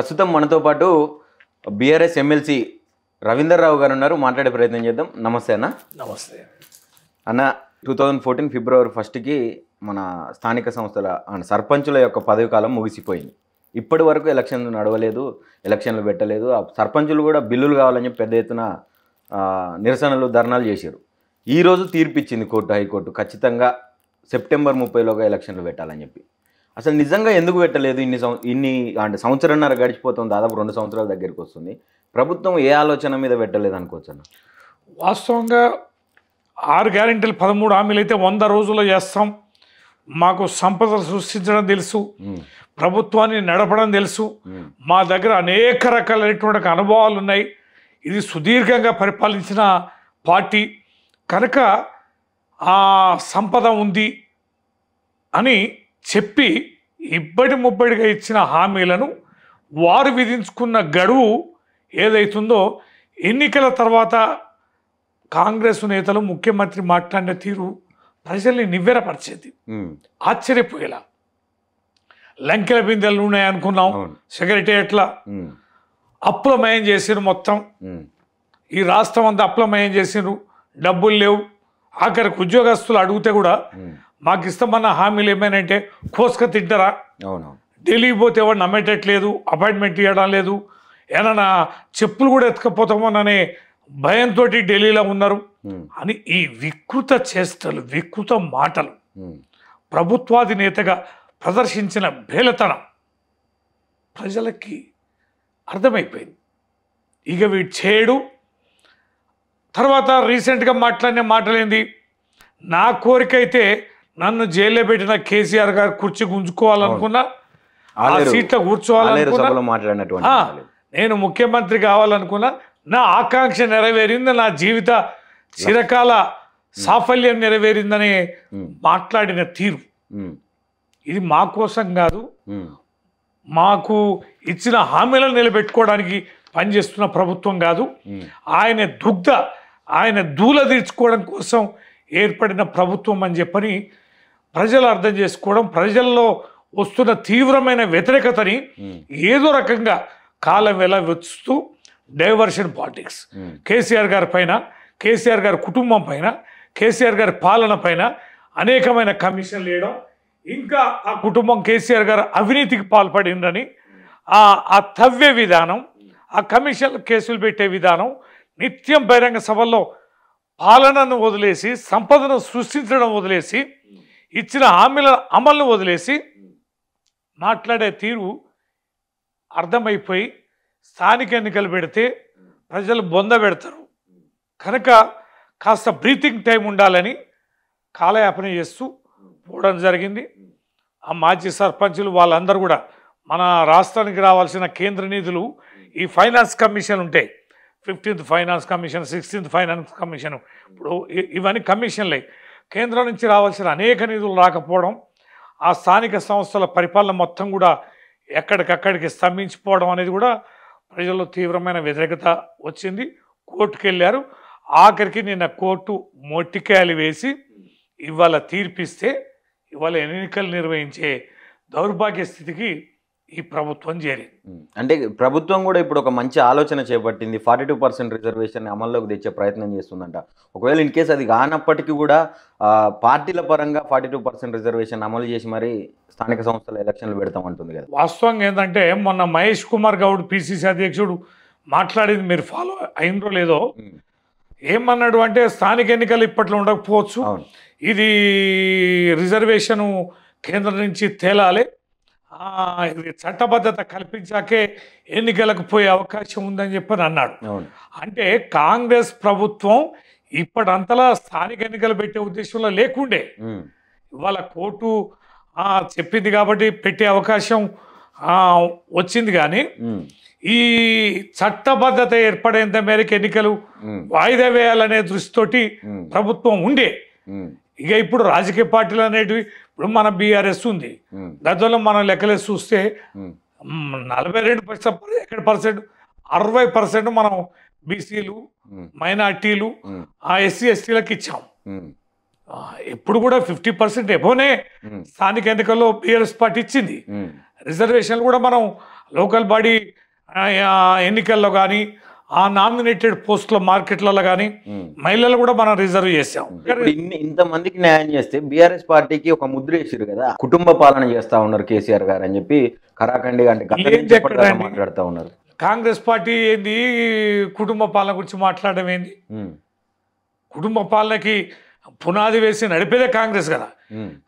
ప్రస్తుతం మనతో పాటు బీఆర్ఎస్ ఎమ్మెల్సీ రవీందర్ రావు గారు ఉన్నారు. మాట్లాడే ప్రయత్నం చేద్దాం. నమస్తే అన్న. నమస్తే అన్న, 2014 ఫిబ్రవరి 1కి మన స్థానిక సంస్థల సర్పంచుల యొక్క పదవి కాలం ముగిసిపోయింది. ఇప్పటి వరకు ఎలక్షన్లు నడవలేదు, ఎలక్షన్లు పెట్టలేదు. ఆ సర్పంచులు కూడా బిల్లులు కావాలని చెప్పి పెద్ద ఎత్తున నిరసనలు, ధర్నాలు చేశారు. ఈరోజు తీర్పు ఇచ్చింది హైకోర్టు, ఖచ్చితంగా సెప్టెంబర్ 30లోగా ఎలక్షన్లు పెట్టాలని చెప్పి. అసలు నిజంగా ఎందుకు పెట్టలేదు? ఇన్ని అంటే సంవత్సరంన్నర గడిచిపోతుంది, దాదాపు 2 సంవత్సరాల దగ్గరికి వస్తుంది. ప్రభుత్వం ఏ ఆలోచన మీద పెట్టలేదు అనుకోవచ్చు అన్న? వాస్తవంగా 6 గ్యారెంటీలు 13 హామీలు అయితే 100 రోజుల్లో చేస్తాం. మాకు సంపద సృష్టించడం తెలుసు, ప్రభుత్వాన్ని నడపడం తెలుసు, మా దగ్గర అనేక రకాలైనటువంటి అనుభవాలు ఉన్నాయి, ఇది సుదీర్ఘంగా పరిపాలించిన పార్టీ కనుక ఆ సంపద ఉంది అని చెప్పి ఇబ్బడి ముబ్బడిగా ఇచ్చిన హామీలను వారు విధించుకున్న గడువు ఏదైతుందో ఎన్నికల తర్వాత కాంగ్రెస్ నేతలు, ముఖ్యమంత్రి మాట్లాడిన తీరు ప్రజల్ని నివ్వెరపరిచేది, ఆశ్చర్యపోయేలా. లంకెల బిందెలు ఉన్నాయనుకున్నాం, సెక్రటేరియట్ల అప్పులమయం చేసిరు, మొత్తం ఈ రాష్ట్రం అంతా అప్పులమయం చేసిరు, డబ్బులు లేవు. ఆఖరికి ఉద్యోగస్తులు అడిగితే కూడా మాకు ఇస్తామన్న హామీలు ఏమైనా కోసుక తింటారా, ఢిల్లీకి పోతే ఎవరు నమ్మేటట్లేదు, అపాయింట్మెంట్ ఇవ్వడం లేదు, ఏమన్నా చెప్పులు కూడా ఎత్తుకపోతామోననే భయంతో ఢిల్లీలో ఉన్నారు అని ఈ వికృత చేష్టలు, వికృత మాటలు, ప్రభుత్వాధినేతగా ప్రదర్శించిన బేలతనం ప్రజలకి అర్థమైపోయింది. ఇక వీడు చేయడు. తర్వాత రీసెంట్గా మాట్లాడిన మాటలేంది, నా కోరిక అయితే నన్ను జైల్లో పెట్టిన కేసీఆర్ గారు కుర్చీ గుంజుకోవాలనుకున్నా, ఆ సీట్లో కూర్చోవాలనుకున్నా, నేను ముఖ్యమంత్రి కావాలనుకున్నా, నా ఆకాంక్ష నెరవేరింది, నా జీవిత చిరకాల సాఫల్యం నెరవేరిందని మాట్లాడిన తీరు. ఇది మా కోసం కాదు, మాకు ఇచ్చిన హామీలను నిలబెట్టుకోవడానికి పనిచేస్తున్న ప్రభుత్వం కాదు, ఆయన దూల తీర్చుకోవడం కోసం ఏర్పడిన ప్రభుత్వం అని చెప్పని ప్రజలు అర్థం చేసుకోవడం, ప్రజల్లో వస్తున్న తీవ్రమైన వ్యతిరేకతని ఏదో రకంగా కాలం వెలవెచ్చుతూ డైవర్షన్ పాలిటిక్స్, కేసీఆర్ గారి పైన, కేసీఆర్ గారి కుటుంబం పైన, కేసీఆర్ గారి పాలన పైన అనేకమైన కమిషన్లు వేయడం, ఇంకా ఆ కుటుంబం కేసీఆర్ గారు అవినీతికి పాల్పడిందని ఆ తవ్వే విధానం, ఆ కమిషన్ కేసులు పెట్టే విధానం, నిత్యం బహిరంగ సభల్లో పాలనను వదిలేసి, సంపదను సృష్టించడం వదిలేసి, ఇచ్చిన హామీల అమలును వదిలేసి మాట్లాడే తీరు అర్థమైపోయి స్థానిక ఎన్నికలు పెడితే ప్రజలు బొంద పెడతారు కనుక కాస్త బ్రీతింగ్ టైం ఉండాలని కాలయాపన చేస్తూ పోవడం జరిగింది. ఆ మాజీ సర్పంచులు వాళ్ళందరూ కూడా మన రాష్ట్రానికి రావాల్సిన కేంద్ర నిధులు, ఈ ఫైనాన్స్ కమిషన్ ఉంటాయి, 15th finance commission, 16th finance commission, ఇప్పుడు ఇవన్నీ కమిషన్లే, కేంద్రం నుంచి రావాల్సిన అనేక నిధులు రాకపోవడం, ఆ స్థానిక సంస్థల పరిపాలన మొత్తం కూడా ఎక్కడికక్కడికి స్తంభించిపోవడం అనేది కూడా ప్రజల్లో తీవ్రమైన వ్యతిరేకత వచ్చింది. కోర్టుకు వెళ్ళారు. ఆఖరికి నిన్న కోర్టు మొట్టికాయలు వేసి ఇవాళ తీర్పిస్తే ఇవాళ ఎన్నికలు నిర్వహించే దౌర్భాగ్య స్థితికి ఈ ప్రభుత్వం చేరింది. అంటే ప్రభుత్వం కూడా ఇప్పుడు ఒక మంచి ఆలోచన చేపట్టింది, 42% రిజర్వేషన్ అమల్లోకి తెచ్చే ప్రయత్నం చేస్తుందంట. ఒకవేళ ఇన్ కేసు అది కానప్పటికీ కూడా పార్టీల పరంగా 42% రిజర్వేషన్ అమలు చేసి మరి స్థానిక సంస్థల ఎలక్షన్లు పెడతామంటుంది కదా. వాస్తవంగా ఏంటంటే మొన్న మహేష్ కుమార్ గౌడ్ పిసిసి అధ్యక్షుడు మాట్లాడింది మీరు ఫాలో అయినరో లేదో, ఏమన్నాడు అంటే స్థానిక ఎన్నికలు ఇప్పట్లో ఉండకపోవచ్చు, ఇది రిజర్వేషను కేంద్రం నుంచి తేలాలి, ఇది చట్టబద్ధత కల్పించాకే ఎన్నికలకు పోయే అవకాశం ఉందని చెప్పని అన్నాడు. అంటే కాంగ్రెస్ ప్రభుత్వం ఇప్పటింతలా స్థానిక ఎన్నికలు పెట్టే ఉద్దేశంలో లేకుండే, ఇవాళ కోర్టు చెప్పింది కాబట్టి పెట్టే అవకాశం వచ్చింది. కానీ ఈ చట్టబద్ధత ఏర్పడేంత మేరకు ఎన్నికలు వాయిదా వేయాలనే దృష్టితోటి ప్రభుత్వం ఉండే. ఇక ఇప్పుడు రాజకీయ పార్టీలు అనేటివి, ఇప్పుడు మన బీఆర్ఎస్ ఉంది, గతంలో మనం లెక్కలేసి చూస్తే 42% 60% మనం బీసీలు, మైనార్టీలు, ఎస్సీ ఎస్టీలకు ఇచ్చాం. ఇప్పుడు కూడా 50% ఎబోనే స్థానిక ఎన్నికల్లో బీఆర్ఎస్ పార్టీ ఇచ్చింది. రిజర్వేషన్లు కూడా మనం లోకల్ బాడీ ఎన్నికల్లో కానీ ఆ నామినేటెడ్ పోస్టుల మార్కెట్లలో కానీ మహిళలు కూడా మనం రిజర్వ్ చేసాం. ఇంతమందికి న్యాయం చేస్తే బీఆర్ఎస్ పార్టీకి ఒక ముద్ర వేసారు కదా, కుటుంబ పాలన చేస్తా ఉన్నారు కేసీఆర్ గారు అని చెప్పి కరాఖండిగా అంటే మాట్లాడుతూ ఉన్నారు. కాంగ్రెస్ పార్టీ ఏంది కుటుంబ పాలన గురించి మాట్లాడడం ఏంది? కుటుంబ పాలనకి పునాది వేసి నడిపేదే కాంగ్రెస్ కదా.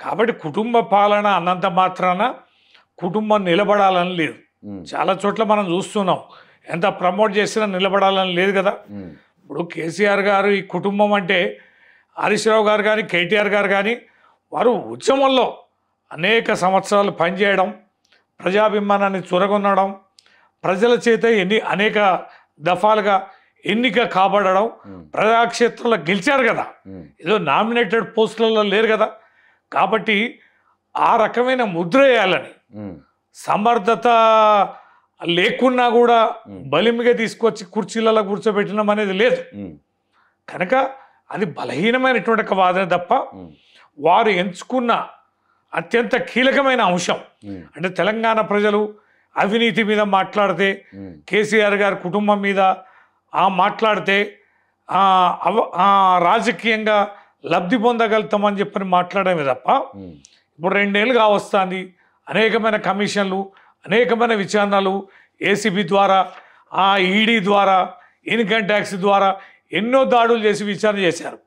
కాబట్టి కుటుంబ పాలన అన్నంత మాత్రాన కుటుంబం నిలబడాలని లేదు. చాలా చోట్ల మనం చూస్తున్నాం, ఎంత ప్రమోట్ చేసినా నిలబడాలని లేదు కదా. ఇప్పుడు కేసీఆర్ గారు ఈ కుటుంబం అంటే హరీష్ రావు గారు కానీ కేటీఆర్ గారు కానీ వారు ఉద్యమంలో అనేక సంవత్సరాలు పనిచేయడం, ప్రజాభిమానాన్ని చురగొనడం, ప్రజల చేత అనేక దఫాలుగా ఎన్నిక కాబడడం, ప్రజాక్షేత్రంలో గెలిచారు కదా, ఏదో నామినేటెడ్ పోస్టులలో లేరు కదా. కాబట్టి ఆ రకమైన ముద్ర వేయాలని, సమర్థత లేకున్నా కూడా బలిమిగా తీసుకొచ్చి కుర్చీలలో కూర్చోబెట్టడం అనేది లేదు కనుక అది బలహీనమైనటువంటి ఒక వాదన తప్ప వారు ఎంచుకున్న అత్యంత కీలకమైన అంశం అంటే తెలంగాణ ప్రజలు అవినీతి మీద మాట్లాడితే, కేసీఆర్ గారి కుటుంబం మీద మాట్లాడితే రాజకీయంగా లబ్ధి పొందగలుగుతామని చెప్పని మాట్లాడమే తప్ప ఇప్పుడు 2 ఏళ్ళుగా వస్తుంది అనేకమైన కమిషన్లు, అనేకమైన విచారణలు, ఏసీబీ ద్వారా, ఈడీ ద్వారా, ఇన్కమ్ ట్యాక్స్ ద్వారా ఎన్నో దాడులు చేసి విచారణ చేశారు.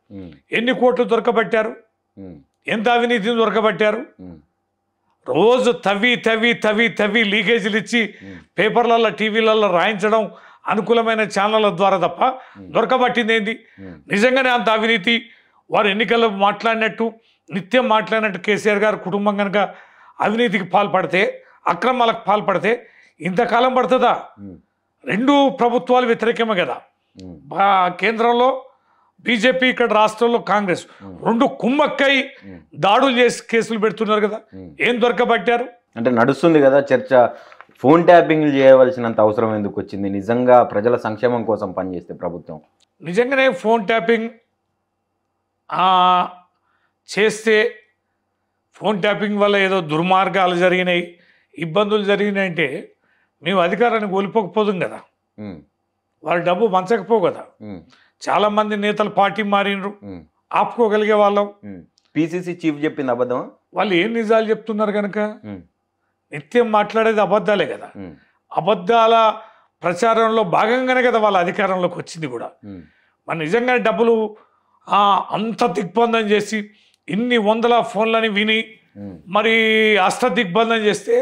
ఎన్ని కోట్లు దొరకబట్టారు, ఎంత అవినీతిని దొరకబట్టారు. రోజు తవ్వి తవ్వి తవ్వి తవ్వి లీకేజీలు ఇచ్చి పేపర్లలో టీవీలలో రాయించడం అనుకూలమైన ఛానళ్ళ ద్వారా తప్ప దొరకబట్టింది ఏంది? నిజంగానే అంత అవినీతి వారు ఎన్నికల్లో మాట్లాడినట్టు నిత్యం మాట్లాడినట్టు కేసీఆర్ గారు కుటుంబం కనుక అవినీతికి పాల్పడితే, అక్రమాలకు పాల్పడితే ఇంతకాలం పడుతుందా? 2 ప్రభుత్వాలు వ్యతిరేకమే కదా. కేంద్రంలో బీజేపీ, ఇక్కడ రాష్ట్రంలో కాంగ్రెస్, 2 కుమ్మక్కై దాడులు చేసి కేసులు పెడుతున్నారు కదా. ఏం దొరకబట్టారు అంటే నడుస్తుంది కదా చర్చ. ఫోన్ ట్యాపింగ్ చేయవలసినంత అవసరం ఎందుకు వచ్చింది? నిజంగా ప్రజల సంక్షేమం కోసం పనిచేస్తే ప్రభుత్వం నిజంగానే ఫోన్ ట్యాపింగ్ చేస్తే, ఫోన్ ట్యాపింగ్ వల్ల ఏదో దుర్మార్గాలు జరిగినాయి, ఇబ్బందులు జరిగినాయి అంటే మేము అధికారాన్ని కోల్పోకపోదుం కదా, వారి డబ్బు పంచకపోవు కదా. చాలామంది నేతలు పార్టీ మారినరు, ఆపుకోగలిగే వాళ్ళం. పిసిసి చీఫ్ చెప్పింది అబద్ధం. వాళ్ళు ఏం నిజాలు చెప్తున్నారు కనుక నిత్యం మాట్లాడేది అబద్ధాలే కదా. అబద్ధాల ప్రచారంలో భాగంగానే కదా వాళ్ళ అధికారంలోకి వచ్చింది కూడా. మరి నిజంగా డబ్బులు అంత దిగ్బంధం చేసి ఇన్ని వందల ఫోన్లని విని మరి అష్ట దిగ్బంధం చేస్తే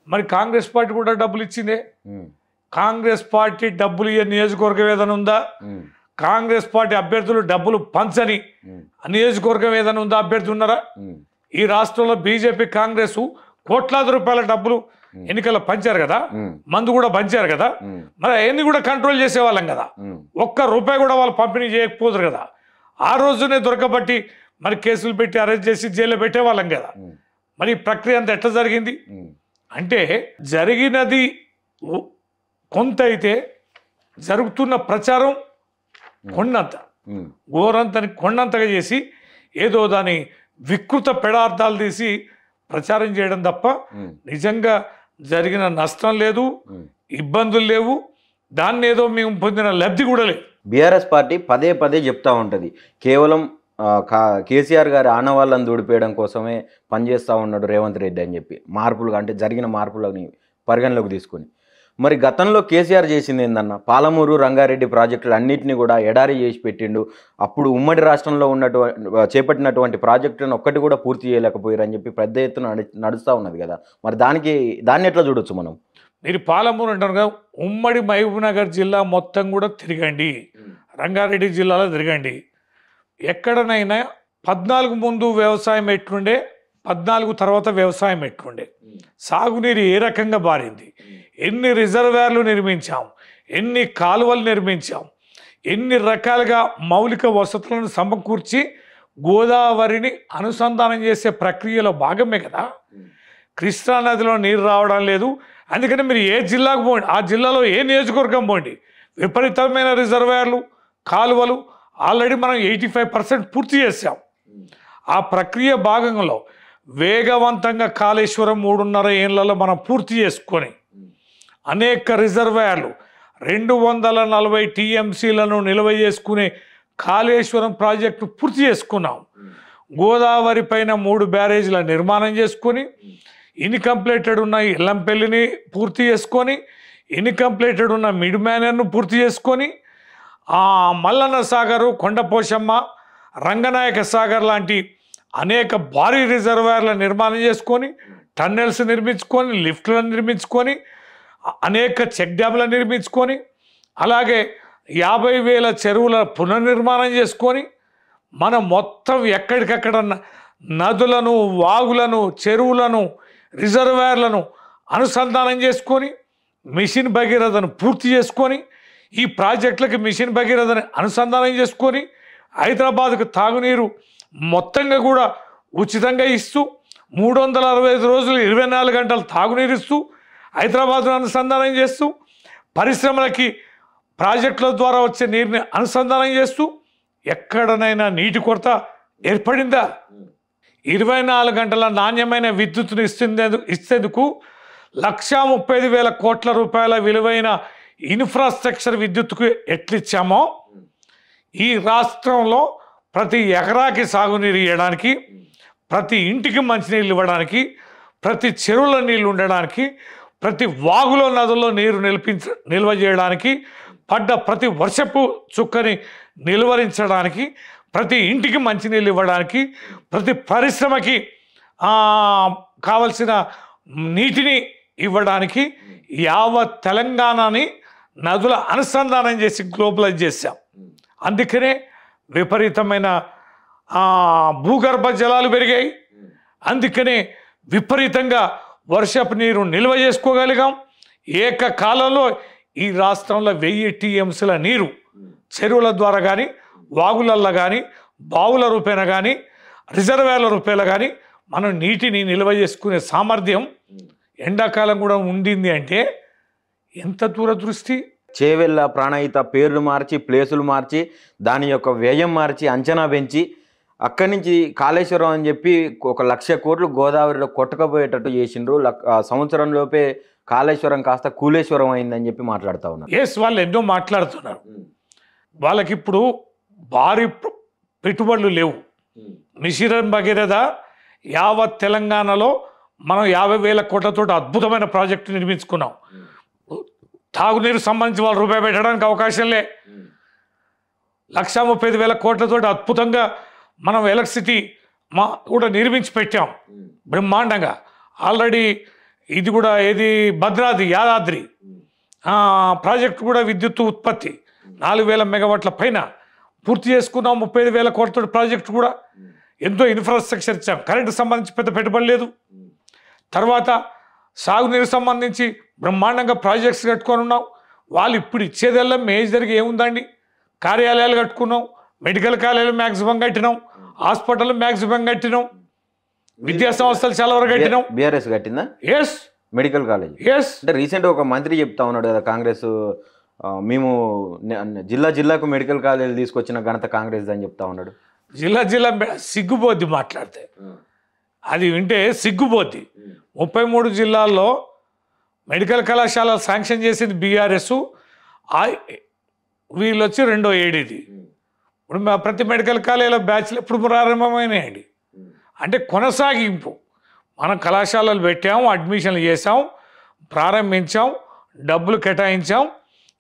మరి కాంగ్రెస్ పార్టీ కూడా డబ్బులు ఇచ్చిందే. కాంగ్రెస్ పార్టీ డబ్బులు ఇయ్యే నియోజకవర్గం ఏదైనా ఉందా? కాంగ్రెస్ పార్టీ అభ్యర్థులు డబ్బులు పంచని నియోజకవర్గం ఏదైనా ఉందా? అభ్యర్థి ఉన్నారా? ఈ రాష్ట్రంలో బీజేపీ, కాంగ్రెస్ కోట్లాది రూపాయల డబ్బులు ఎన్నికల్లో పంచారు కదా, మందు కూడా పంచారు కదా. మరి అవన్నీ కూడా కంట్రోల్ చేసేవాళ్ళం కదా. ₹1 కూడా వాళ్ళు పంపిణీ చేయకపోతారు కదా. ఆ రోజునే దొరకబట్టి మరి కేసులు పెట్టి అరెస్ట్ చేసి జైల్లో పెట్టేవాళ్ళం కదా. మరి ఈ ప్రక్రియ అంతా ఎట్లా జరిగింది అంటే జరిగినది కొంత అయితే జరుగుతున్న ప్రచారం కొండంత, ఘోరంతని కొండంతగా చేసి ఏదో దాని వికృత పెడార్థాలు తీసి ప్రచారం చేయడం తప్ప నిజంగా జరిగిన నష్టం లేదు, ఇబ్బందులు లేవు, దాన్ని ఏదో మేము పొందిన లబ్ధి కూడా లేదు. బీఆర్ఎస్ పార్టీ పదే పదే చెప్తా ఉంటుంది కేవలం కేసీఆర్ గారి ఆనవాళ్ళని దూడిపేయడం కోసమే పనిచేస్తూ ఉన్నాడు రేవంత్ రెడ్డి అని చెప్పి, మార్పులు అంటే జరిగిన మార్పులని పరిగణలోకి తీసుకొని. మరి గతంలో కేసీఆర్ చేసింది ఏందన్న, పాలమూరు, రంగారెడ్డి ప్రాజెక్టులు అన్నింటినీ కూడా ఎడారి చేసి పెట్టిండు. అప్పుడు ఉమ్మడి రాష్ట్రంలో చేపట్టినటువంటి ప్రాజెక్టులను ఒక్కటి కూడా పూర్తి చేయలేకపోయారు అని చెప్పి పెద్ద ఎత్తున నడుస్తూ ఉన్నది కదా. మరి దాన్ని ఎట్లా చూడొచ్చు మనం? మీరు పాలమూరు అంటారు కదా, ఉమ్మడి మహబూబ్నగర్ జిల్లా మొత్తం కూడా తిరగండి, రంగారెడ్డి జిల్లాలో తిరగండి. ఎక్కడనైనా 14 ముందు వ్యవసాయం ఎట్లుండే, 14 తర్వాత వ్యవసాయం ఎట్లుండే, సాగునీరు ఏ రకంగా బారింది, ఎన్ని రిజర్వాయర్లు నిర్మించాం, ఎన్ని కాలువలు నిర్మించాం, ఎన్ని రకాలుగా మౌలిక వసతులను సమకూర్చి గోదావరిని అనుసంధానం చేసే ప్రక్రియలో భాగమే కదా. కృష్ణానదిలో నీరు రావడం లేదు, అందుకని మీరు ఏ జిల్లాకు పోండి, ఆ జిల్లాలో ఏ నియోజకవర్గం పోండి, విపరీతమైన రిజర్వాయర్లు, కాలువలు ఆల్రెడీ మనం 85% పూర్తి చేసాం. ఆ ప్రక్రియ భాగంలో వేగవంతంగా కాళేశ్వరం 3.5 ఏళ్లలో మనం పూర్తి చేసుకొని అనేక రిజర్వాయర్లు 240 టీఎంసీలను నిల్వ చేసుకునే కాళేశ్వరం ప్రాజెక్టు పూర్తి చేసుకున్నాం. గోదావరి పైన 3 బ్యారేజీల నిర్మాణం చేసుకొని ఇన్కంప్లీటెడ్ ఉన్న ఎల్లంపల్లిని పూర్తి చేసుకొని ఇన్కంప్లీటెడ్ ఉన్న మిడ్ మేనర్ను పూర్తి చేసుకొని మల్లన్న సాగరు, కొండపోశమ్మ, రంగనాయక సాగర్ లాంటి అనేక భారీ రిజర్వాయర్ల నిర్మాణం చేసుకొని టన్నెల్స్ నిర్మించుకొని లిఫ్ట్లను నిర్మించుకొని అనేక చెక్ డ్యామ్లను నిర్మించుకొని అలాగే 50,000 చెరువుల పునర్నిర్మాణం చేసుకొని మనం మొత్తం ఎక్కడికక్కడ నదులను, వాగులను, చెరువులను, రిజర్వాయర్లను అనుసంధానం చేసుకొని మిషన్ భగీరథను పూర్తి చేసుకొని ఈ ప్రాజెక్టులకి మిషన్ భగీరథని అనుసంధానం చేసుకొని హైదరాబాద్కు తాగునీరు మొత్తంగా కూడా ఉచితంగా ఇస్తూ 365 రోజులు 24 గంటలు తాగునీరు ఇస్తూ హైదరాబాద్ను అనుసంధానం చేస్తూ పరిశ్రమలకి ప్రాజెక్టుల ద్వారా వచ్చే నీరుని అనుసంధానం చేస్తూ ఎక్కడనైనా నీటి కొరత ఏర్పడిందా? 24 గంటల నాణ్యమైన విద్యుత్తును ఇస్తేందుకు 135,000 కోట్ల రూపాయల విలువైన ఇన్ఫ్రాస్ట్రక్చర్ విద్యుత్తుకు ఎట్లిచ్చామో ఈ రాష్ట్రంలో ప్రతి ఎకరాకి సాగునీరు ఇవ్వడానికి, ప్రతి ఇంటికి మంచినీళ్ళు ఇవ్వడానికి, ప్రతి చెరువులో నీళ్ళు ఉండడానికి, ప్రతి వాగులో నదుల్లో నీరు నిల్వ చేయడానికి, పడ్డ ప్రతి వర్షపు చుక్కని నిలువరించడానికి, ప్రతి ఇంటికి మంచినీళ్ళు ఇవ్వడానికి, ప్రతి పరిశ్రమకి కావలసిన నీటిని ఇవ్వడానికి యావత్ తెలంగాణని నదుల అనుసంధానం చేసి గ్లోబలైజ్ చేశాం. అందుకనే విపరీతమైన భూగర్భ జలాలు పెరిగాయి. అందుకనే విపరీతంగా వర్షపు నీరు నిల్వ చేసుకోగలిగాం. ఏకకాలంలో ఈ రాష్ట్రంలో 1000 టీఎంసీల నీరు చెరువుల ద్వారా కానీ, వాగులల్లో కానీ, బావుల రూపేణ కానీ, రిజర్వాయర్ల రూపేణ కానీ మనం నీటిని నిల్వ చేసుకునే సామర్థ్యం ఎండాకాలం కూడా ఉండింది అంటే ఎంత దూరదృష్టి. చేవెళ్ళ, ప్రాణహిత పేర్లు మార్చి, ప్లేసులు మార్చి, దాని యొక్క వ్యయం మార్చి, అంచనా పెంచి అక్కడి నుంచి కాళేశ్వరం అని చెప్పి 1,00,000 కోట్లు గోదావరిలో కొట్టకపోయేటట్టు చేసిండ్రు. సంవత్సరంలోపే కాళేశ్వరం కాస్త కూలేశ్వరం అయిందని చెప్పి మాట్లాడుతూ ఉన్నారు. వాళ్ళు ఎన్నో మాట్లాడుతున్నారు. వాళ్ళకి ఇప్పుడు భారీ పెట్టుబడులు లేవు. మిషన్ భగీరథ యావత్ తెలంగాణలో మనం 50,000 కోట్లతో అద్భుతమైన ప్రాజెక్టు నిర్మించుకున్నాం. తాగునీరు సంబంధించి వాళ్ళు రూపాయి పెట్టడానికి అవకాశం లే. 135,000 కోట్లతో అద్భుతంగా మనం ఎలక్ట్రిసిటీ కూడా నిర్మించి పెట్టాం బ్రహ్మాండంగా. ఆల్రెడీ ఇది కూడా ఏది భద్రాద్రి, యాదాద్రి ప్రాజెక్టు కూడా విద్యుత్ ఉత్పత్తి 4,000 మెగావాట్ల పైన పూర్తి చేసుకున్నాం. 35,000 కోట్లతో ప్రాజెక్టు కూడా ఎంతో ఇన్ఫ్రాస్ట్రక్చర్ ఇచ్చాం. కరెంటు సంబంధించి పెద్ద పెట్టుబడి లేదు. తర్వాత సాగునీరు సంబంధించి బ్రహ్మాండంగా ప్రాజెక్ట్స్ కట్టుకొని ఉన్నాం. వాళ్ళు ఇప్పుడు ఇచ్చేదల్లా మేజర్గా ఏముందండి? కార్యాలయాలు కట్టుకున్నాం, మెడికల్ కాలేజీలు మ్యాక్సిమం కట్టినాం, హాస్పిటల్ మ్యాక్సిమం కట్టినాం, విద్యా సంస్థలు చాలా వరకు కట్టినాం. బీఆర్ఎస్ కట్టిందా? ఎస్. Medical college yes. అంటే రీసెంట్గా ఒక మంత్రి చెప్తా ఉన్నాడు కదా, కాంగ్రెస్ మేము జిల్లాకు మెడికల్ కాలేజీలు తీసుకొచ్చిన ఘనత కాంగ్రెస్ అని చెప్తా ఉన్నాడు. జిల్లా సిగ్గుపోద్ది మాట్లాడితే. అది వింటే సిగ్గుపోద్ది. 33 జిల్లాల్లో మెడికల్ కళాశాల శాంక్షన్ చేసింది బీఆర్ఎస్. వీళ్ళు వచ్చి 2వ ఏడు ఇది. ఇప్పుడు ప్రతి మెడికల్ కాలేజీలో బ్యాచ్లు ఎప్పుడు ప్రారంభమైనాయండి. అంటే కొనసాగింపు. మనం కళాశాలలు పెట్టాం, అడ్మిషన్లు చేసాం, ప్రారంభించాం, డబ్బులు కేటాయించాం,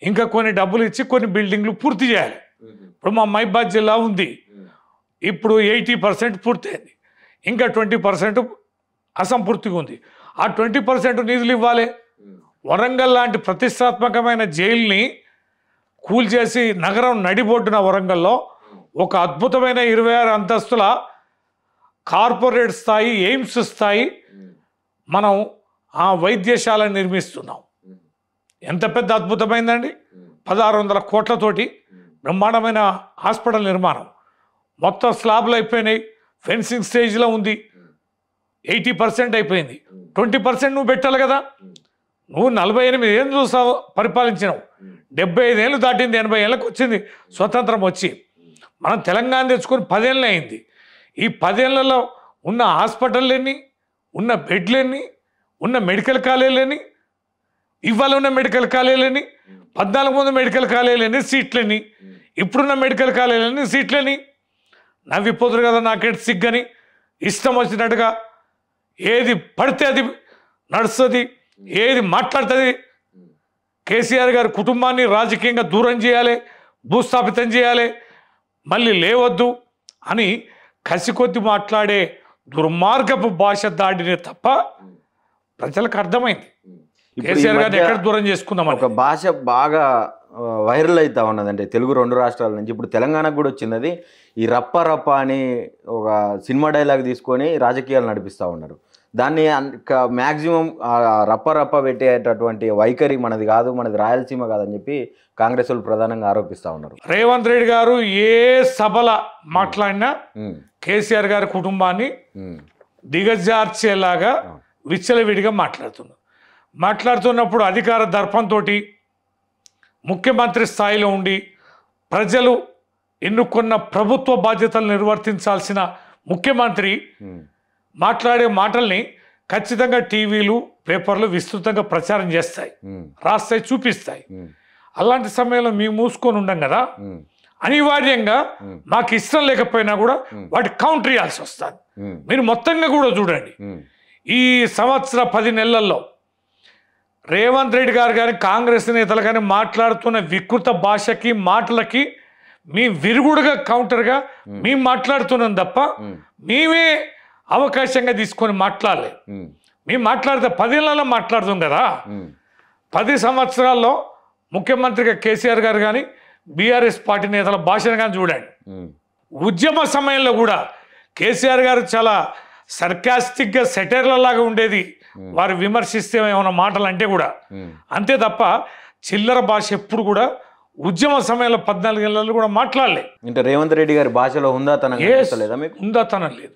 ఇంకా కొన్ని డబ్బులు ఇచ్చి కొన్ని బిల్డింగ్లు పూర్తి చేయాలి. ఇప్పుడు మా మహబూబాబాద్ జిల్లా ఉంది, ఇప్పుడు 80% పూర్తయింది, ఇంకా 20% అసంపూర్తిగా ఉంది. ఆ 20% నిధులు ఇవ్వాలి. వరంగల్ లాంటి ప్రతిష్టాత్మకమైన జైలుని కూల్చేసి నగరం నడిబొడ్డున వరంగల్లో ఒక అద్భుతమైన 26 అంతస్తుల కార్పొరేట్ స్థాయి, ఎయిమ్స్ స్థాయి మనం ఆ వైద్యశాలను నిర్మిస్తున్నాం. ఎంత పెద్ద అద్భుతమైందండి. 1,600 కోట్లతోటి బ్రహ్మాండమైన హాస్పిటల్ నిర్మాణం. మొత్తం స్లాబ్లు అయిపోయినాయి, ఫెన్సింగ్ స్టేజ్లో ఉంది, 80% అయిపోయింది. 20% నువ్వు పెట్టాలి కదా. నువ్వు 48 ఏళ్ళు చూసావు, పరిపాలించినావు. 75 ఏళ్ళు దాటింది, 80 ఏళ్ళకి వచ్చింది స్వతంత్రం వచ్చి. మనం తెలంగాణ తెచ్చుకొని 10 ఏళ్ళు అయింది. ఈ 10 ఏళ్లలో ఉన్న హాస్పిటల్ ఎన్ని, ఉన్న బెడ్లు ఎన్ని, ఉన్న మెడికల్ కాలేజీలు ఎన్ని, ఇవాళ ఉన్న మెడికల్ కాలేజీలని 14 మంది మెడికల్ కాలేజీలని సీట్లని ఇప్పుడున్న మెడికల్ కాలేజీలని సీట్లని నవ్విపోతురు కదా నాకేంటి సిగ్గని ఇష్టం వచ్చినట్టుగా ఏది పడితే అది నడుస్తుంది ఏది మాట్లాడుతుంది కేసీఆర్ గారి కుటుంబాన్ని రాజకీయంగా దూరం చేయాలి భూస్థాపితం చేయాలి మళ్ళీ లేవద్దు అని కసికొద్ది మాట్లాడే దుర్మార్గపు భాష దాడినే తప్ప ప్రజలకు అర్థమైంది కేసీఆర్ గారిని ఎక్కడ దూరం చేసుకుందాం ఒక భాష బాగా వైరల్ అవుతా ఉన్నదండి తెలుగు 2 రాష్ట్రాల నుంచి ఇప్పుడు తెలంగాణకు కూడా వచ్చింది ఈ రప్ప రప్ప అని ఒక సినిమా డైలాగ్ తీసుకొని రాజకీయాలు నడిపిస్తూ ఉన్నారు దాన్ని మ్యాక్సిమం రప్ప రప్ప పెట్టేటటువంటి వైఖరి మనది కాదు మనది రాయలసీమ కాదని చెప్పి కాంగ్రెస్ వాళ్ళు ప్రధానంగా ఆరోపిస్తూ ఉన్నారు రేవంత్ రెడ్డి గారు ఏ సభల మాట్లాడినా కేసీఆర్ గారి కుటుంబాన్ని దిగజార్చేలాగా విచ్చలవిడిగా మాట్లాడుతున్నప్పుడు అధికార దర్పంతో ముఖ్యమంత్రి స్థాయిలో ఉండి ప్రజలు ఎన్నుకున్న ప్రభుత్వ బాధ్యతలు నిర్వర్తించాల్సిన ముఖ్యమంత్రి మాట్లాడే మాటల్ని ఖచ్చితంగా టీవీలు పేపర్లు విస్తృతంగా ప్రచారం చేస్తాయి రాస్తాయి చూపిస్తాయి అలాంటి సమయంలో మేము మూసుకొని ఉండం కదా అనివార్యంగా మాకు ఇష్టం లేకపోయినా కూడా వాటి కౌంటర్ ఇవ్వాల్సి వస్తుంది మీరు మొత్తంగా కూడా చూడండి ఈ సంవత్సర 10 నెలల్లో రేవంత్ రెడ్డి గారు కానీ కాంగ్రెస్ నేతలు కానీ మాట్లాడుతున్న వికృత భాషకి మాటలకి మీ విరుగుడుగా కౌంటర్గా మేము మాట్లాడుతున్నాం తప్ప మేమే అవకాశంగా తీసుకొని మాట్లాడలే మేము మాట్లాడితే 10 ఏళ్ళలో మాట్లాడుతాం కదా 10 సంవత్సరాల్లో ముఖ్యమంత్రిగా కేసీఆర్ గారు కానీ బీఆర్ఎస్ పార్టీ నేతల భాషను కానీ చూడండి ఉద్యమ సమయంలో కూడా కేసీఆర్ గారు చాలా సర్కాస్టిక్గా సెటైర్లలాగా ఉండేది వారు విమర్శిస్తే ఏమైనా మాటలు అంటే కూడా అంతే తప్ప చిల్లర భాష ఎప్పుడు కూడా ఉద్యమ సమయంలో 14 ఏళ్ళలో కూడా మాట్లాడలే అంటే రేవంత్ రెడ్డి గారి భాషలో ఉందాతనం లేదు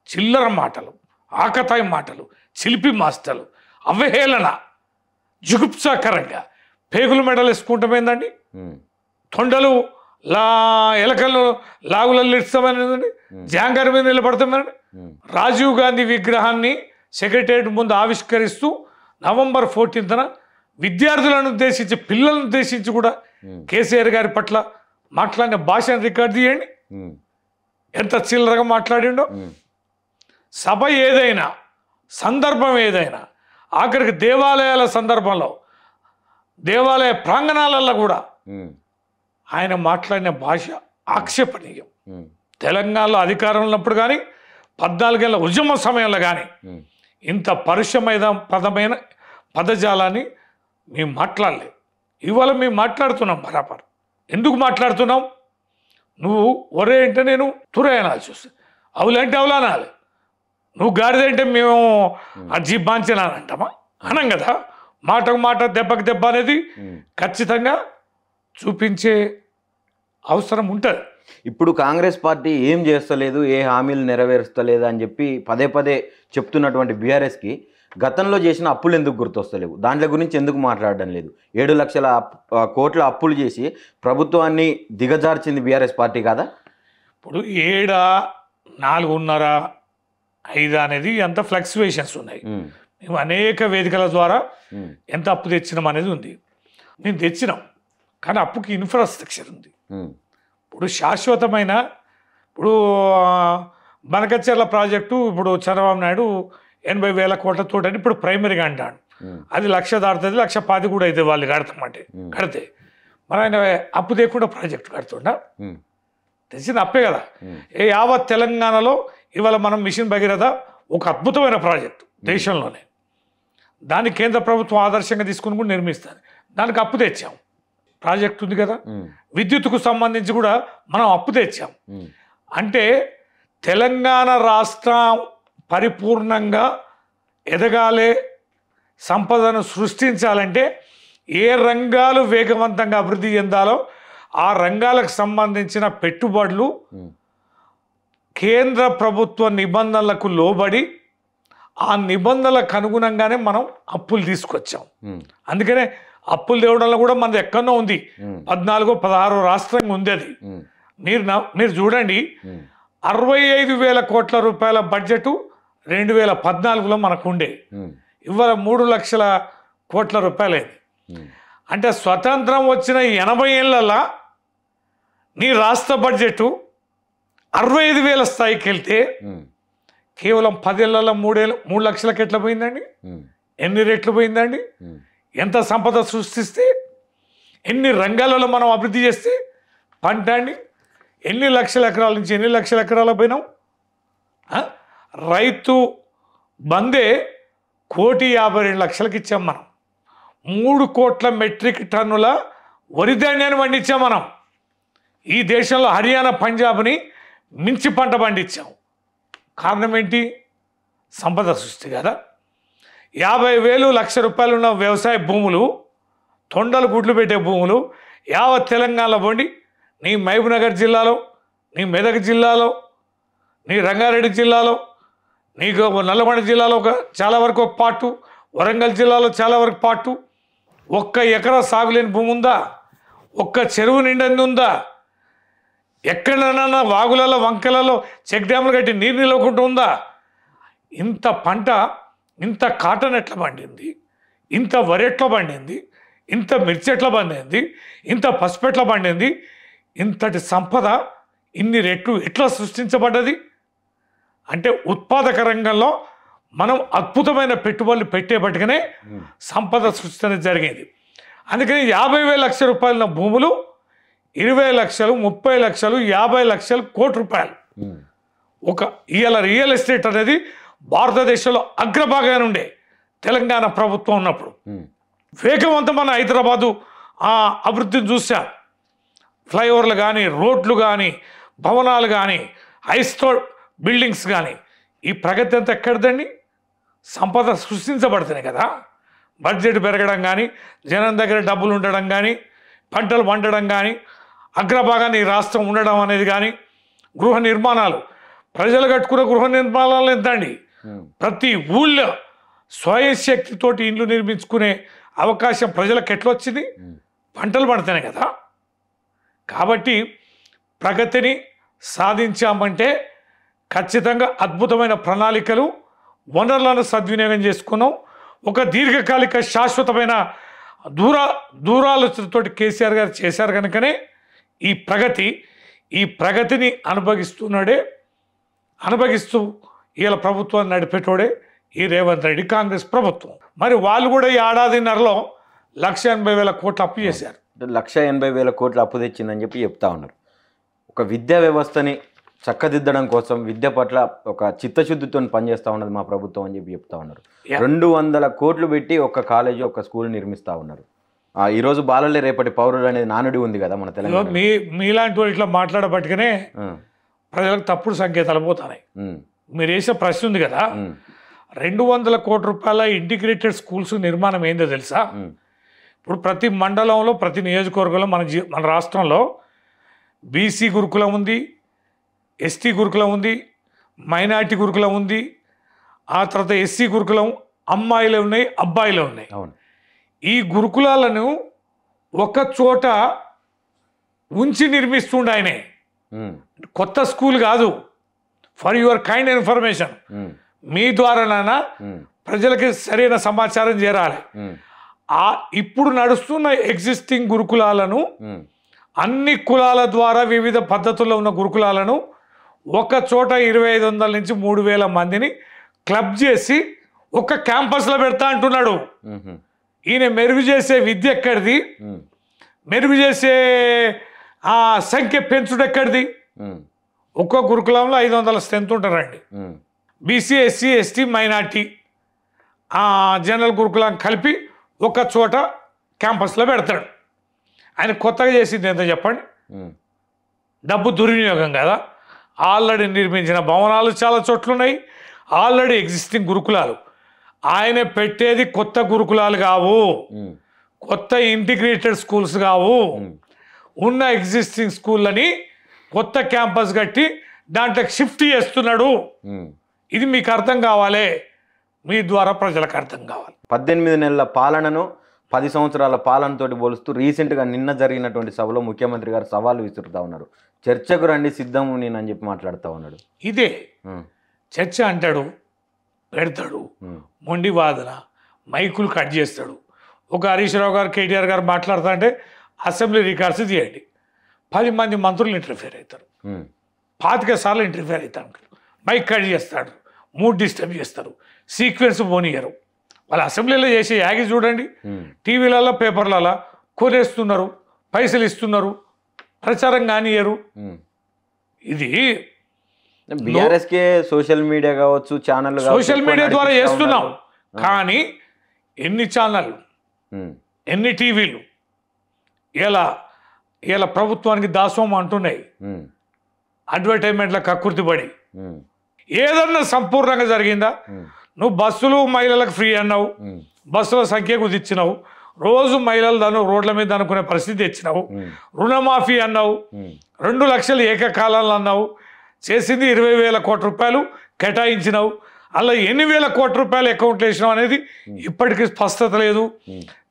చిల్లర మాటలు ఆకతాయి మాటలు చిలిపి మాటలు అవహేళన జుగుప్సాకరంగా పేగులు మెడలు వేసుకుంటామేందండి తొండలు ఎలకలు లాగులలో ఇస్తామనేదండి జాంగారి మీద నిలబడతామేనండి రాజీవ్ గాంధీ విగ్రహాన్ని సెక్రటేరియట్ ముందు ఆవిష్కరిస్తూ నవంబర్ 14న విద్యార్థులను ఉద్దేశించి పిల్లలను ఉద్దేశించి కూడా కేసీఆర్ గారి పట్ల మాట్లాడిన భాషను రికార్డు తీయండి ఎంత చిల్లరగా మాట్లాడిండో సభ ఏదైనా సందర్భం ఏదైనా ఆఖరికి దేవాలయాల సందర్భంలో దేవాలయ ప్రాంగణాలలో కూడా ఆయన మాట్లాడిన భాష ఆక్షేపణీయం తెలంగాణలో అధికారం ఉన్నప్పుడు కానీ 14 ఏళ్ళ ఉద్యమ సమయంలో కానీ ఇంత పదమైన పదజాలాన్ని మేము మాట్లాడలేదు ఇవాళ మేము మాట్లాడుతున్నాం బరాబర్ ఎందుకు మాట్లాడుతున్నాం నువ్వు ఒరే అంటే నేను తురే అనాల్సి వస్తుంది అవులంటే అవులా అనాలి నువ్వు గాడిదంటే మేము అజ్జీ బాంచనాలంటామా అనం కదా మాటకు మాట దెబ్బకు దెబ్బ అనేది ఖచ్చితంగా చూపించే అవసరం ఉంటుంది ఇప్పుడు కాంగ్రెస్ పార్టీ ఏం చేస్తలేదు ఏ హామీలు నెరవేరుస్తలేదు అని చెప్పి పదే చెప్తున్నటువంటి బీఆర్ఎస్కి గతంలో చేసిన అప్పులు ఎందుకు గుర్తొస్తలేవు దాంట్లో గురించి ఎందుకు మాట్లాడడం లేదు 7 లక్షల కోట్ల అప్పులు చేసి ప్రభుత్వాన్ని దిగజార్చింది బీఆర్ఎస్ పార్టీ కాదా ఇప్పుడు 7, 4.5, 5 అనేది అంత ఫ్లక్చువేషన్స్ ఉన్నాయి మేము అనేక వేదికల ద్వారా ఎంత అప్పు తెచ్చినాం అనేది ఉంది మేము తెచ్చినాం కానీ అప్పుకి ఇన్ఫ్రాస్ట్రక్చర్ ఉంది ఇప్పుడు శాశ్వతమైన ఇప్పుడు బనకచెర్ల ప్రాజెక్టు ఇప్పుడు చంద్రబాబు నాయుడు 80,000 కోట్లతో అని ఇప్పుడు ప్రైమరీగా అంటాడు అది 1,00,000 దాటుతుంది 1,10,000 కూడా అయితే వాళ్ళు కడతామంటే కడితే మరి ఆయన అప్పు లేకుండా ప్రాజెక్టు కడుతుండ తెచ్చిన అప్పే కదా యావత్ తెలంగాణలో ఇవాళ మనం మిషన్ భగీరథ ఒక అద్భుతమైన ప్రాజెక్టు దేశంలోనే దాన్ని కేంద్ర ప్రభుత్వం ఆదర్శంగా తీసుకుని కూడా నిర్మిస్తుంది దానికి అప్పు తెచ్చాం ప్రాజెక్ట్ ఉంది కదా విద్యుత్తుకు సంబంధించి కూడా మనం అప్పు తెచ్చాం అంటే తెలంగాణ రాష్ట్రం పరిపూర్ణంగా ఎదగాలి సంపదను సృష్టించాలంటే ఏ రంగాలు వేగవంతంగా అభివృద్ధి చెందాలో ఆ రంగాలకు సంబంధించిన పెట్టుబడులు కేంద్ర ప్రభుత్వ నిబంధనలకు లోబడి ఆ నిబంధనలకు అనుగుణంగానే మనం అప్పులు తీసుకొచ్చాం అందుకనే అప్పులు తేవడంలో కూడా మనది ఎక్కడో ఉంది 14, 16 రాష్ట్రంగా ఉంది అది మీరు చూడండి 65,000 కోట్ల రూపాయల బడ్జెట్ 2014లో మనకు ఉండే ఇవాళ 3,00,00,000 రూపాయలైంది. అంటే స్వతంత్రం వచ్చిన 80 ఏళ్ళల్లో నీ రాష్ట్ర బడ్జెట్ 65,000 స్థాయికి వెళ్తే కేవలం 10 ఏళ్లలో 3 లక్షలకు ఎట్లా పోయిందండి? ఎన్ని రెట్లు పోయిందండి? ఎంత సంపద సృష్టిస్తే, ఎన్ని రంగాలలో మనం అభివృద్ధి చేస్తే పంట అండి? ఎన్ని లక్షల ఎకరాల నుంచి ఎన్ని లక్షల ఎకరాల పోయినాం? రైతు బందే 1,52,00,000కి ఇచ్చాం మనం. 3 కోట్ల మెట్రిక్ టన్నుల వరి ధాన్యాన్ని పండించాం మనం. ఈ దేశంలో హర్యానా, పంజాబ్ని మించి పంట పండించాం. కారణం ఏంటి? సంపద సృష్టి కదా. 50,000 1,00,000 రూపాయలు ఉన్న వ్యవసాయ భూములు, తొండలు గుడ్లు పెట్టే భూములు యావత్ తెలంగాణలో పోండి. నీ మహబూబ్నగర్ జిల్లాలో, నీ మెదక్ జిల్లాలో, నీ రంగారెడ్డి జిల్లాలో, నీకు నల్లగొండ జిల్లాలో చాలా వరకు ఒక పార్టు, వరంగల్ జిల్లాలో చాలా వరకు పార్టు. 1 ఎకరా సాగులేని భూమి ఉందా? 1 చెరువు నిండింది ఉందా? ఎక్కడైనా వాగులలో, వంకలలో చెక్ డ్యాములు కట్టి నీరు నిలవకుండా ఉందా? ఇంత పంట, ఇంత కాటన్ ఎట్లా పండింది? ఇంత వరి ఎట్లా పండింది? ఇంత మిర్చి ఎట్లా పండింది? ఇంత పసుపు ఎట్లా పండింది? ఇంతటి సంపద ఇన్ని రెట్లు ఎట్లా సృష్టించబడ్డది? అంటే ఉత్పాదక రంగంలో మనం అద్భుతమైన పెట్టుబడులు పెట్టేపట్టుగానే సంపద సృష్టి అనేది జరిగింది. అందుకని 50,000 రూపాయల భూములు 20 లక్షలు, 30 లక్షలు, 50 లక్షలు, కోటి రూపాయలు. ఇవాళ రియల్ ఎస్టేట్ అనేది భారతదేశంలో అగ్రభాగానే ఉండే తెలంగాణ ప్రభుత్వం ఉన్నప్పుడు. వేగవంతమైన హైదరాబాదు అభివృద్ధిని చూసా. ఫ్లైఓవర్లు కానీ, రోడ్లు కానీ, భవనాలు కానీ, హైస్టోర్ బిల్డింగ్స్ కానీ. ఈ ప్రగతి అంతా ఎక్కడిదండి? సంపద సృష్టించబడుతున్నాయి కదా. బడ్జెట్ పెరగడం కానీ, జనం దగ్గర డబ్బులు ఉండడం కానీ, పంటలు పండడం కానీ, అగ్రభాగాన్ని రాష్ట్రం ఉండడం అనేది కానీ, గృహ నిర్మాణాలు, ప్రజలు కట్టుకున్న గృహ నిర్మాణాలు ఎంత అండి? ప్రతి ఊళ్ళో స్వయం శక్తితోటి ఇండ్లు నిర్మించుకునే అవకాశం ప్రజలకు ఎట్లా వచ్చింది? పంటలు పడుతున్నాయి కదా. కాబట్టి ప్రగతిని సాధించామంటే ఖచ్చితంగా అద్భుతమైన ప్రణాళికలు, వనరులను సద్వినియోగం చేసుకున్నాం. ఒక దీర్ఘకాలిక శాశ్వతమైన దూరాలోచనతో కేసీఆర్ గారు చేశారు కనుకనే ఈ ప్రగతిని అనుభవిస్తూ ఇలా ప్రభుత్వాన్ని నడిపేటోడే ఈ రేవంత్ రెడ్డి కాంగ్రెస్ ప్రభుత్వం. మరి వాళ్ళు కూడా ఈ ఏడాదిన్నరలో 1,80,000 కోట్లు అప్పు చేశారు. 1,80,000 కోట్లు అప్పు తెచ్చిందని చెప్పి చెప్తా ఉన్నారు. ఒక విద్యా వ్యవస్థని చక్కదిద్దడం కోసం విద్య పట్ల ఒక చిత్తశుద్ధితో పనిచేస్తూ ఉన్నది మా ప్రభుత్వం అని చెప్పి చెప్తా ఉన్నారు. 200 కోట్లు పెట్టి ఒక కాలేజీ, ఒక స్కూల్ నిర్మిస్తూ ఉన్నారు. ఈరోజు బాలలే రేపటి పౌరులు అనేది నానుడి ఉంది కదా మన తెలంగాణ. మీలాంటి వాళ్ళు ఇట్లా మాట్లాడబట్టుకనే ప్రజలకు తప్పుడు సంకేతాలు పోతున్నాయి. మీరు వేసే ప్రశ్న ఉంది కదా, 200 కోట్ల రూపాయల ఇంటిగ్రేటెడ్ స్కూల్స్ నిర్మాణం ఏందో తెలుసా? ఇప్పుడు ప్రతి మండలంలో, ప్రతి నియోజకవర్గంలో మన రాష్ట్రంలో బీసీ గురుకులం ఉంది, ఎస్టీ గురుకులం ఉంది, మైనార్టీ గురుకులం ఉంది, ఆ తర్వాత ఎస్సీ గురుకులం, అమ్మాయిలు ఉన్నాయి, అబ్బాయిలు ఉన్నాయి. ఈ గురుకులాలను ఒక చోట ఉంచి నిర్మిస్తుండే ఆయనే. కొత్త స్కూల్ కాదు. ఫర్ యువర్ కైండ్ ఇన్ఫర్మేషన్, మీ ద్వారానైనా ప్రజలకి సరైన సమాచారం చేరాలి. ఇప్పుడు నడుస్తున్న ఎగ్జిస్టింగ్ గురుకులాలను, అన్ని కులాల ద్వారా వివిధ పద్ధతుల్లో ఉన్న గురుకులాలను ఒక చోట 2,500 నుంచి 3,000 మందిని క్లబ్ చేసి ఒక క్యాంపస్లో పెడతా అంటున్నాడు. ఈయన మెరుగు చేసే విద్య ఎక్కడిది? మెరుగు చేసే సంఖ్య పెంచుడు ఎక్కడిది? ఒక్కో గురుకులంలో 500 స్ట్రెంత్ ఉంటారండి. BC, SC, ST, minority general గురుకులం కలిపి ఒక చోట క్యాంపస్లో పెడతాడు. ఆయన కొత్తగా చేసింది ఎంత చెప్పండి? డబ్బు దుర్వినియోగం కదా. ఆల్రెడీ నిర్మించిన భవనాలు చాలా చోట్ల ఉన్నాయి, ఆల్రెడీ ఎగ్జిస్టింగ్ గురుకులాలు. ఆయన పెట్టేది కొత్త గురుకులాలు కావు, కొత్త ఇంటిగ్రేటెడ్ స్కూల్స్ కావు. ఉన్న ఎగ్జిస్టింగ్ స్కూళ్ళని కొత్త క్యాంపస్ కట్టి దాంట్లో షిఫ్ట్ చేస్తున్నాడు. ఇది మీకు అర్థం కావాలి, మీ ద్వారా ప్రజలకు అర్థం కావాలి. 18 నెలల పాలనను 10 సంవత్సరాల పాలనతోటి పోలుస్తూ రీసెంట్గా నిన్న జరిగినటువంటి సభలో ముఖ్యమంత్రి గారు సవాళ్ళు విసురుతూ ఉన్నారు. చర్చకు రండి, సిద్ధం నేనని చెప్పి మాట్లాడుతూ ఉన్నాడు. ఇదే చర్చ అంటాడు, పెడతాడు, మొండి వాదన. మైకులు కట్ చేస్తాడు. ఒక హరీష్ రావు గారు కేటీఆర్ గారు మాట్లాడుతా అంటే అసెంబ్లీ రికార్డ్స్ తీయండి, 10 మంది మంత్రులు ఇంటర్ఫియర్ అవుతారు, 25 సార్లు ఇంటర్ఫియర్ అవుతారు, మైక్ కట్ చేస్తాడు, మూడ్ డిస్టర్బ్ చేస్తారు, సీక్వెన్స్ పోనీయరు. వాళ్ళ అసెంబ్లీలో చేసే యాగి చూడండి, టీవీలలో పేపర్లలో కొనేస్తున్నారు, పైసలు ఇస్తున్నారు, ప్రచారం కానియరు. ఇది బీఆర్ఎస్కే సోషల్ మీడియా కావచ్చు, ఛానల్ సోషల్ మీడియా ద్వారా చేస్తున్నాం. కానీ ఎన్ని ఛానళ్ళు, ఎన్ని టీవీలు ఇలా ప్రభుత్వానికి దాసోహం అంటున్నాయి. అడ్వర్టైజ్మెంట్ల కక్కుర్తిపడి ఏదన్నా సంపూర్ణంగా జరిగిందా? నువ్వు బస్సులు మహిళలకు ఫ్రీ అన్నావు, బస్సుల సంఖ్య కుదిచ్చినావు, రోజు మహిళలు దాన్ని రోడ్ల మీద అనుకునే పరిస్థితి తెచ్చినావు, రుణమాఫీ అన్నావు, 2 లక్షలు ఏకకాలంలో అన్నావు, చేసింది 20,000 కోట్ల రూపాయలు కేటాయించినావు. అలా ఎన్ని వేల కోట్ల రూపాయలు అకౌంట్లో వేసినావు అనేది ఇప్పటికీ స్పష్టత లేదు.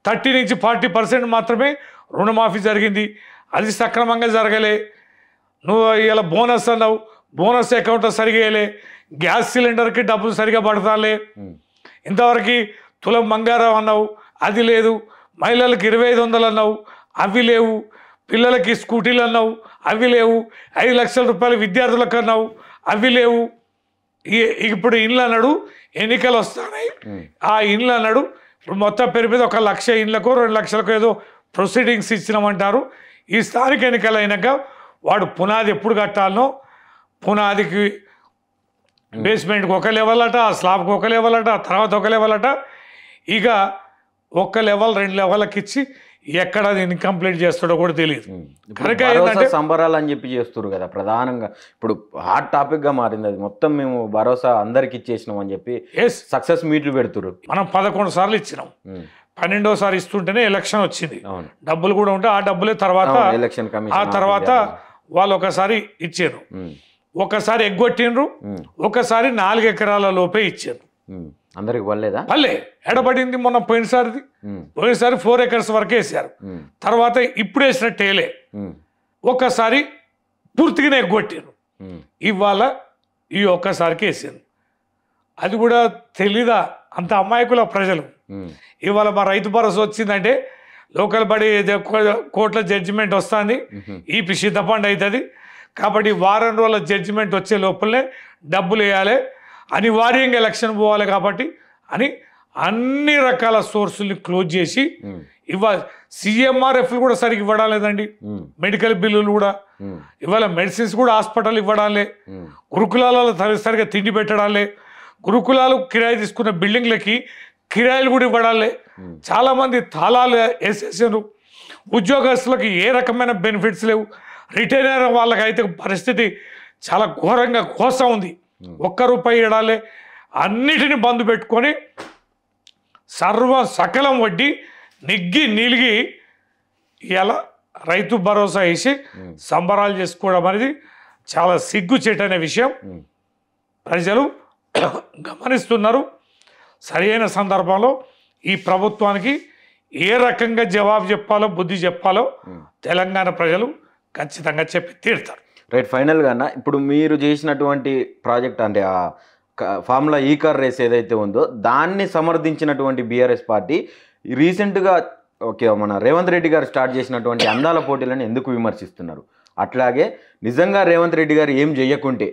30 నుంచి 40% మాత్రమే రుణమాఫీ జరిగింది, అది సక్రమంగా జరగలే. నువ్వు ఇలా బోనస్ అన్నావు, బోనస్ అకౌంట్లో సరిగా వేయలే, గ్యాస్ సిలిండర్కి డబ్బులు సరిగా పడతాలే, ఇంతవరకు తులం బంగారం అన్నావు, అది లేదు, మహిళలకు 2,500 అన్నావు, అవి లేవు, పిల్లలకి స్కూటీలు అన్నావు, అవి లేవు, 5 లక్షల రూపాయలు విద్యార్థులకు అన్నావు, అవి లేవు. ఇప్పుడు ఇండ్లు అన్నాడు, ఎన్నికలు వస్తున్నాయి, ఆ ఇండ్లు అన్నాడు. ఇప్పుడు మొత్తం పేరు మీద 1 లక్ష ఇండ్లకు 2 లక్షలకు ఏదో ప్రొసీడింగ్స్ ఇచ్చినామంటారు. ఈ స్థానిక ఎన్నికలు అయినాక వాడు పునాది ఎప్పుడు కట్టాలనో, పునాదికి బేస్మెంట్కి 1 లెవెల్ అట, స్లాబ్కి 1 లెవెల్ అట, తర్వాత 1 లెవెల్ అట, ఇక 1 లెవెల్ 2 లెవెల్కి ఇచ్చి ఎక్కడ దీన్ని కంప్లీట్ చేస్తాడో కూడా తెలియదు. భరోసా సంబరాలు అని చెప్పి చేస్తారు కదా ప్రధానంగా. ఇప్పుడు హాట్ టాపిక్ గా మారింది అది మొత్తం. మేము భరోసా అందరికి ఇచ్చేసినాం అని చెప్పి సక్సెస్ మీట్లు పెడుతున్నారు. మనం 11 సార్లు ఇచ్చినాం, 12వ సారి ఇస్తుంటేనే ఎలక్షన్ వచ్చింది. డబ్బులు కూడా ఉంటే ఆ డబ్బులే తర్వాత ఎలక్షన్ కమిషన్, ఆ తర్వాత వాళ్ళు ఒకసారి ఇచ్చారు, ఒకసారి ఎగ్గొట్టిండ్రు, ఒకసారి 4 ఎకరాల లోపే ఇచ్చారు. అందరికి పడలేదా? పల్లె ఎడబడింది. మొన్న పోయినసారి 4 ఎకర్స్ వరకే వేసారు, తర్వాత ఇప్పుడు వేసినట్టేలే, ఒక్కసారి పూర్తిగానే ఎగ్గొట్టారు. ఇవాళ ఈ ఒక్కసారికి వేసారు. అది కూడా తెలీదా? అంత అమాయకుల ప్రజలు. ఇవాళ మా రైతు భరోసా వచ్చిందంటే లోకల్ బడి కోర్టుల జడ్జిమెంట్ వస్తుంది, ఈ సిద్ధపండు అవుతుంది కాబట్టి వారం రోజుల జడ్జిమెంట్ వచ్చే లోపలనే డబ్బులు వేయాలి, అనివార్యంగా ఎలక్షన్ పోవాలి కాబట్టి అని అన్ని రకాల సోర్సుల్ని క్లోజ్ చేసి ఇవాళ సిఎంఆర్ఎఫ్లు కూడా సరిగ్గా ఇవ్వడం లేదండి. మెడికల్ బిల్లులు కూడా ఇవాళ మెడిసిన్స్ కూడా హాస్పిటల్ ఇవ్వడాలే, గురుకులాలలో సరిగ్గా తిండి పెట్టడాలే, గురుకులాలు కిరాయి తీసుకున్న బిల్డింగ్లకి కిరాయిలు కూడా ఇవ్వడాలే, చాలామంది తాళాలు వేసేసారు, ఉద్యోగస్తులకు ఏ రకమైన బెనిఫిట్స్ లేవు, రిటైర్ అయిన వాళ్ళకైతే పరిస్థితి చాలా ఘోరంగా కోసా ఉంది. 1 రూపాయి ఇవ్వడాలే, అన్నిటిని బంద్ పెట్టుకొని సకలం వడ్డీ నిగ్గి నిలిగి ఇలా రైతు భరోసా వేసి సంబరాలు చేసుకోవడం అనేది చాలా సిగ్గుచేటనే విషయం. ప్రజలు గమనిస్తున్నారు. సరైన సందర్భంలో ఈ ప్రభుత్వానికి ఏ రకంగా జవాబు చెప్పాలో, బుద్ధి చెప్పాలో తెలంగాణ ప్రజలు ఖచ్చితంగా చెప్పి తీరుతారు. రైట్. ఫైనల్గా అన్న, ఇప్పుడు మీరు చేసినటువంటి ప్రాజెక్ట్ అంటే ఆ ఫార్ములా ఈ కార్ రేస్ ఏదైతే ఉందో దాన్ని సమర్థించినటువంటి బీఆర్ఎస్ పార్టీ రీసెంట్గా మన రేవంత్ రెడ్డి గారు స్టార్ట్ చేసినటువంటి అందాల పోటీలను ఎందుకు విమర్శిస్తున్నారు? అట్లాగే నిజంగా రేవంత్ రెడ్డి గారు ఏం చేయకుంటే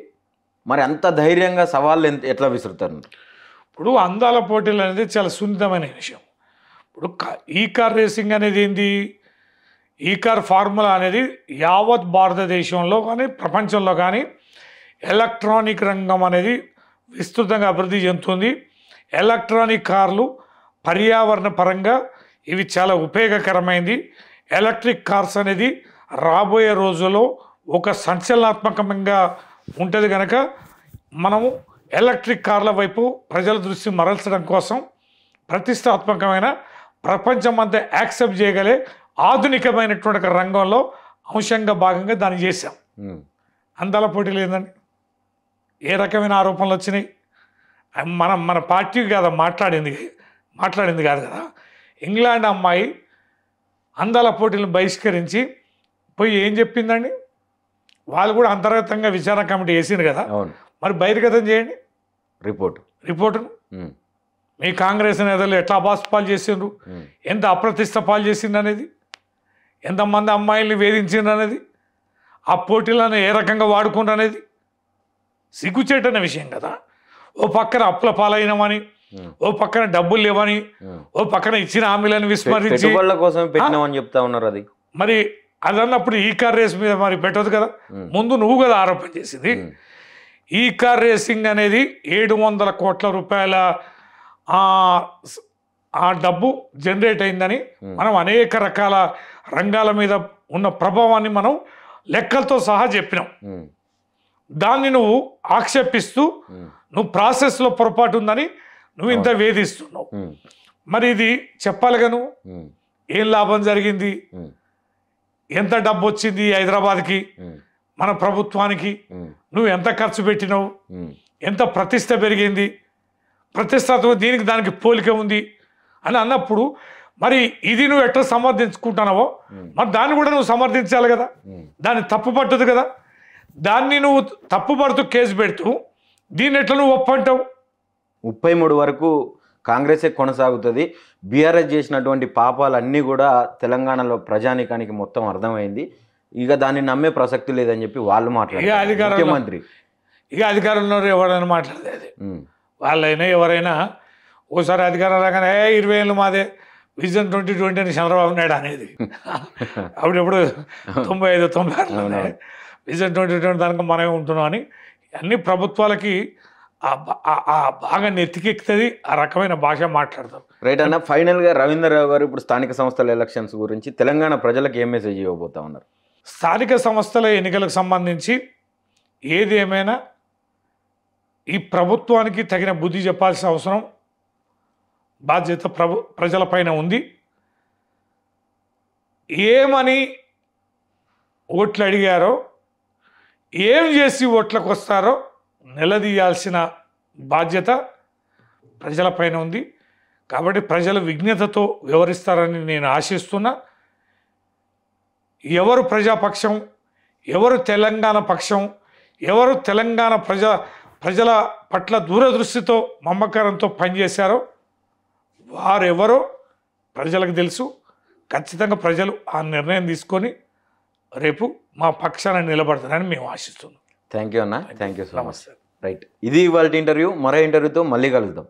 మరి అంత ధైర్యంగా సవాళ్ళు ఎట్లా విసురుతారు? ఇప్పుడు అందాల పోటీలు అనేది చాలా సున్నితమైన విషయం. ఇప్పుడు ఈ కార్ రేసింగ్ అనేది ఏంది? ఈ కార్ ఫార్ములా అనేది యావత్ భారతదేశంలో కానీ ప్రపంచంలో కానీ ఎలక్ట్రానిక్ రంగం అనేది విస్తృతంగా అభివృద్ధి చెందుతుంది. ఎలక్ట్రానిక్ కార్లు పర్యావరణ పరంగా ఇవి చాలా ఉపయోగకరమైంది. ఎలక్ట్రిక్ కార్స్ అనేది రాబోయే రోజుల్లో ఒక సంచలనాత్మకంగా ఉంటుంది కనుక మనము ఎలక్ట్రిక్ కార్ల వైపు ప్రజల దృష్టి మరల్చడం కోసం ప్రతిష్టాత్మకమైన ప్రపంచమంతా యాక్సెప్ట్ చేయగలే ఆధునికమైనటువంటి రంగంలో అంశంగా భాగంగా దాన్ని చేశాం. అందాల పోటీలు ఏందండి? ఏ రకమైన ఆరోపణలు వచ్చినాయి? మన పార్టీ కదా మాట్లాడింది కాదు కదా. ఇంగ్లాండ్ అమ్మాయి అందాల పోటీలను బహిష్కరించి పోయి ఏం చెప్పిందండి? వాళ్ళు కూడా అంతర్గతంగా విచారణ కమిటీ వేసింది కదా, మరి బహిర్గతం చేయండి రిపోర్టును. మీ కాంగ్రెస్ నేతలు ఎట్లా అబాస్పాలు చేసిండ్రు, ఎంత అప్రతిష్ట పాలు చేసిండ్రు అనేది, ఎంతమంది అమ్మాయిల్ని వేధించిండ్రు అనేది, ఆ పోటీలను ఏ రకంగా వాడుకుండ్రు అనేది సిగ్గుచేటన్న విషయం కదా. ఓ పక్కన అప్పుల పాలైనమని, ఓ పక్కన డబ్బులు లేవని, ఓ పక్కన ఇచ్చిన హామీలను విస్మరించి పెట్టుబడుల కోసం పెట్టినామని చెప్తా ఉన్నారు. అది మరి అదన్నప్పుడు ఈ కార్ రేస్ మీద మరి పెట్టదు కదా. ముందు నువ్వు కదా ఆరోపణ చేసింది. ఈ కార్ రేసింగ్ అనేది 700 కోట్ల రూపాయల ఆ డబ్బు జనరేట్ అయిందని మనం అనేక రకాల రంగాల మీద ఉన్న ప్రభావాన్ని మనం లెక్కలతో సహా చెప్పినాం. దాన్ని నువ్వు ఆక్షేపిస్తూ నువ్వు ప్రాసెస్లో పొరపాటు ఉందని నువ్వు ఇంత వేధిస్తున్నావు. మరి ఇది చెప్పాలిగా నువ్వు. ఏం లాభం జరిగింది, ఎంత డబ్బు వచ్చింది హైదరాబాద్కి, మన ప్రభుత్వానికి, నువ్వు ఎంత ఖర్చు పెట్టినావు, ఎంత ప్రతిష్ట పెరిగింది, ప్రతిష్టాత్మక దీనికి దానికి పోలిక ఉంది అని అన్నప్పుడు మరి ఇది నువ్వు ఎట్లా సమర్థించుకుంటున్నావో మరి దాన్ని కూడా నువ్వు సమర్థించాలి కదా. దాన్ని తప్పుపట్టదు కదా. దాన్ని నువ్వు తప్పుపడుతూ కేసు పెడుతూ దీన్ని ఎట్లా నువ్వు ఒప్పంటావు. 33 వరకు కాంగ్రెసే కొనసాగుతుంది. బీఆర్ఎస్ చేసినటువంటి పాపాలన్నీ కూడా తెలంగాణలో ప్రజానీకానికి మొత్తం అర్థమైంది. ఇక దాన్ని నమ్మే ప్రసక్తి లేదని చెప్పి వాళ్ళు మాట్లాడారు. ముఖ్యమంత్రి ఇక అధికారంలో ఎవరైనా మాట్లాడేది వాళ్ళైనా ఎవరైనా ఓసారి అధికారం రాగానే 20 ఏళ్ళు మాదే విజన్ 2020 అని చంద్రబాబు నాయుడు అనేది. అప్పుడెప్పుడు 95-96 విజన్ 2020 దానికి మనమే ఉంటున్నాం అని అన్ని ప్రభుత్వాలకి బాగా నెత్తికెక్కుతుంది. ఆ రకమైన భాష మాట్లాడతారు. రైట్ అన్న, ఫైనల్గా రవీంద్రరావు గారు ఇప్పుడు స్థానిక సంస్థల ఎలక్షన్స్ గురించి తెలంగాణ ప్రజలకు ఏం మెసేజ్ ఇవ్వబోతా ఉన్నారు? స్థానిక సంస్థల ఎన్నికలకు సంబంధించి ఏది ఏమైనా ఈ ప్రభుత్వానికి తగిన బుద్ధి చెప్పాల్సిన అవసరం బాధ్యత ప్రజలపైన ఉంది. ఏమని ఓట్లు అడిగారో, ఏం చేసి ఓట్లకు వస్తారో నిలదీయాల్సిన బాధ్యత ప్రజలపైన ఉంది. కాబట్టి ప్రజలు విజ్ఞతతో వ్యవహరిస్తారని నేను ఆశిస్తున్నా. ఎవరు ప్రజాపక్షం, ఎవరు తెలంగాణ పక్షం, ఎవరు తెలంగాణ ప్రజల పట్ల దూరదృష్టితో మమకారంతో పనిచేశారో వారెవరో ప్రజలకు తెలుసు. ఖచ్చితంగా ప్రజలు ఆ నిర్ణయం తీసుకొని రేపు మా పక్షాన నిలబడతారని మేము ఆశిస్తున్నాం. థ్యాంక్ యూ అన్న, thank you so much. Right, ఇది ఇవాళ ఇంటర్వ్యూ. మరో ఇంటర్వ్యూతో మళ్ళీ కలుద్దాం.